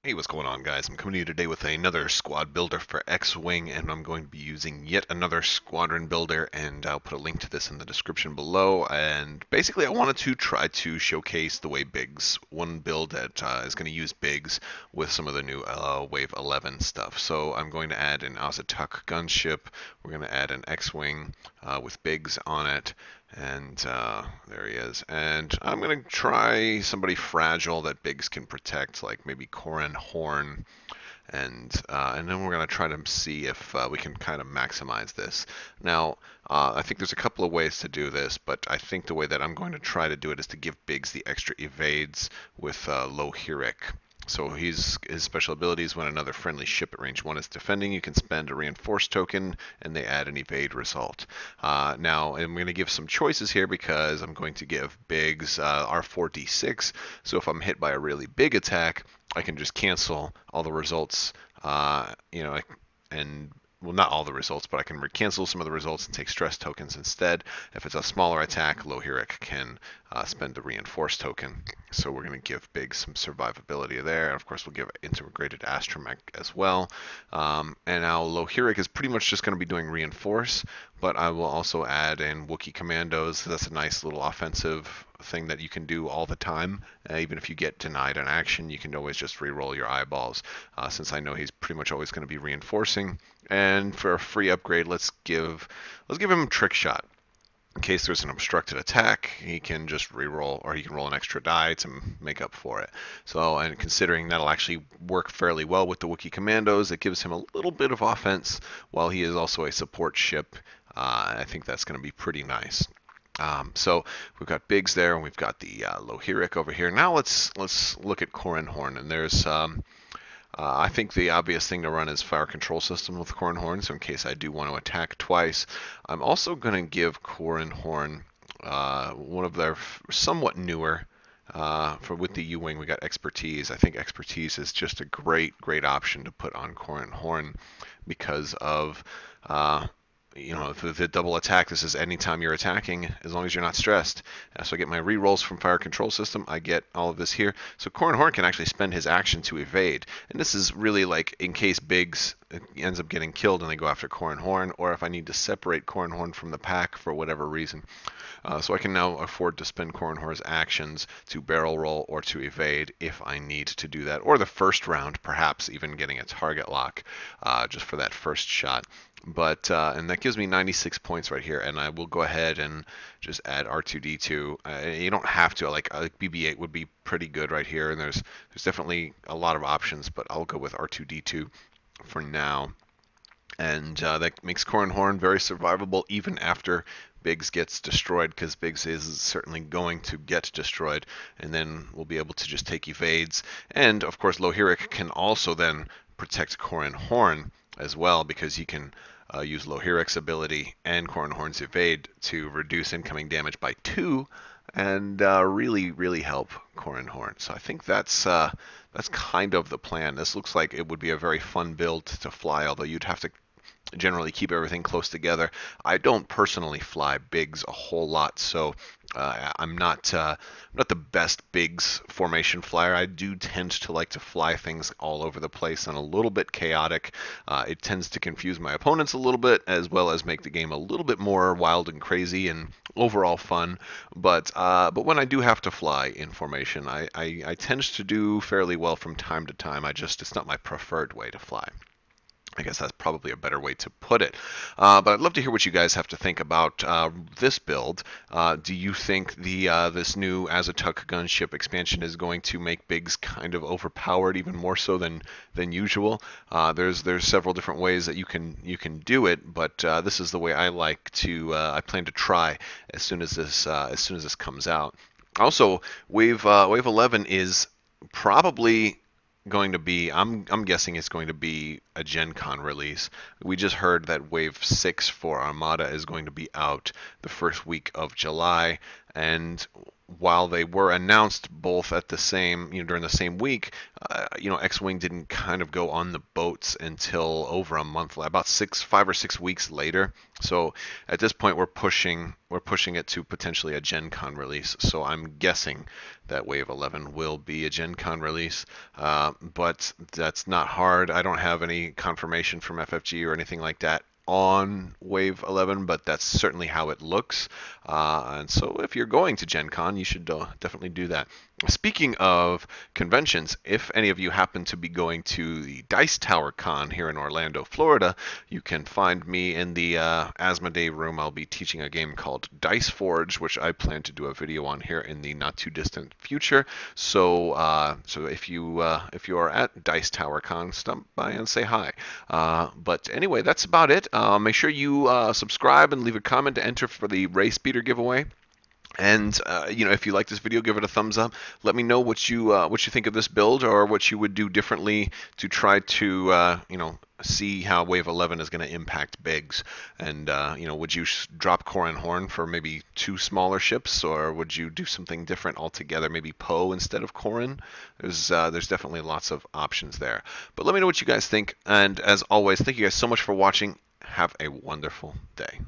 Hey, what's going on, guys? I'm coming to you today with another squad builder for X-Wing, and I'm going to be using yet another squadron builder, and I'll put a link to this in the description below. And basically, I wanted to try to showcase the way Biggs, one build that is going to use Biggs with some of the new Wave 11 stuff. So I'm going to add an Azatuk gunship. We're going to add an X-Wing with Biggs on it. And there he is. And I'm going to try somebody fragile that Biggs can protect, like maybe Corran Horn. And then we're going to try to see if we can kind of maximize this. Now, I think there's a couple of ways to do this, but I think the way that I'm going to try to do it is to give Biggs the extra evades with Lohiric. So his special abilities: when another friendly ship at range 1 is defending, you can spend a reinforced token and they add an evade result. Now, I'm going to give some choices here because I'm going to give Biggs R4D6. So if I'm hit by a really big attack, I can just cancel all the results, and well, not all the results, but I can cancel some of the results and take stress tokens instead. If it's a smaller attack, Lohiric can spend the reinforced token. So we're going to give Big some survivability there. And of course, we'll give integrated astromech as well. And now Lohiric is pretty much just going to be doing reinforce, but I will also add in Wookiee commandos. That's a nice little offensive thing that you can do all the time. Even if you get denied an action, you can always just re-roll your eyeballs. Since I know he's pretty much always going to be reinforcing. And for a free upgrade, let's give him Trick Shot. In case there's an obstructed attack, he can just re-roll, or he can roll an extra die to make up for it. So, and considering that'll actually work fairly well with the Wookiee commandos, it gives him a little bit of offense while he is also a support ship. I think that's going to be pretty nice. So we've got Biggs there, and we've got the Lohiric over here. Now let's look at Corran Horn, and there's I think the obvious thing to run is fire control system with Corran Horn, so in case I do want to attack twice. I'm also going to give Corran Horn one of their somewhat newer. For with the U-Wing, we got expertise. I think expertise is just a great option to put on Corran Horn because of the double attack. This is anytime you're attacking, as long as you're not stressed. So I get my re-rolls from fire control system. I get all of this here. So Corran Horn can actually spend his action to evade. And this is really like in case Biggs ends up getting killed and they go after Corran Horn, or if I need to separate Corran Horn from the pack for whatever reason. So I can now afford to spend Corran Horn's actions to barrel roll or to evade if I need to do that. Or the first round, perhaps even getting a target lock just for that first shot. But and that gives me 96 points right here, and I will go ahead and just add R2D2. You don't have to. Like BB8 would be pretty good right here, and there's definitely a lot of options, but I'll go with R2D2 for now. And that makes Corran Horn very survivable even after Biggs gets destroyed, because Biggs is certainly going to get destroyed, and then we'll be able to just take evades. And of course, Lohiric can also then protect Corran Horn as well, because he can use Lohiric's ability and Corran Horn's evade to reduce incoming damage by 2, and really help Corran Horn. So I think that's kind of the plan. This looks like it would be a very fun build to fly, although you'd have to generally keep everything close together. I don't personally fly Biggs a whole lot, so I'm not the best Biggs formation flyer. I do tend to like to fly things all over the place and a little bit chaotic. It tends to confuse my opponents a little bit, as well as make the game a little bit more wild and crazy and overall fun. But when I do have to fly in formation, I tend to do fairly well from time to time. It's not my preferred way to fly. I guess that's probably a better way to put it. But I'd love to hear what you guys have to think about this build. Do you think this new Azatuk gunship expansion is going to make Biggs kind of overpowered, even more so than usual? There's several different ways that you can do it, but this is the way I plan to try as soon as this comes out. Also, Wave 11 is probably going to be, I'm guessing it's going to be a Gen Con release. We just heard that Wave 6 for Armada is going to be out the first week of July, And while they were announced both at the same, during the same week, X-Wing didn't kind of go on the boats until over a month, about 5 or 6 weeks later. So at this point, we're pushing it to potentially a Gen Con release. So I'm guessing that Wave 11 will be a Gen Con release, but that's not hard. I don't have any confirmation from FFG or anything like that on Wave 11, but that's certainly how it looks. And so if you're going to Gen Con, you should definitely do that. Speaking of conventions, if any of you happen to be going to the Dice Tower Con here in Orlando, Florida, you can find me in the Asmodee room. I'll be teaching a game called Dice Forge, which I plan to do a video on here in the not too distant future. So if you are at Dice Tower Con, stop by and say hi. But anyway, that's about it. Make sure you subscribe and leave a comment to enter for the Race Beater giveaway. And if you like this video, give it a thumbs up. Let me know what you think of this build, or what you would do differently to try to see how Wave 11 is going to impact Biggs. And would you drop Corran Horn for maybe 2 smaller ships, or would you do something different altogether? Maybe Poe instead of Corran. There's definitely lots of options there. But let me know what you guys think. And as always, thank you guys so much for watching. Have a wonderful day.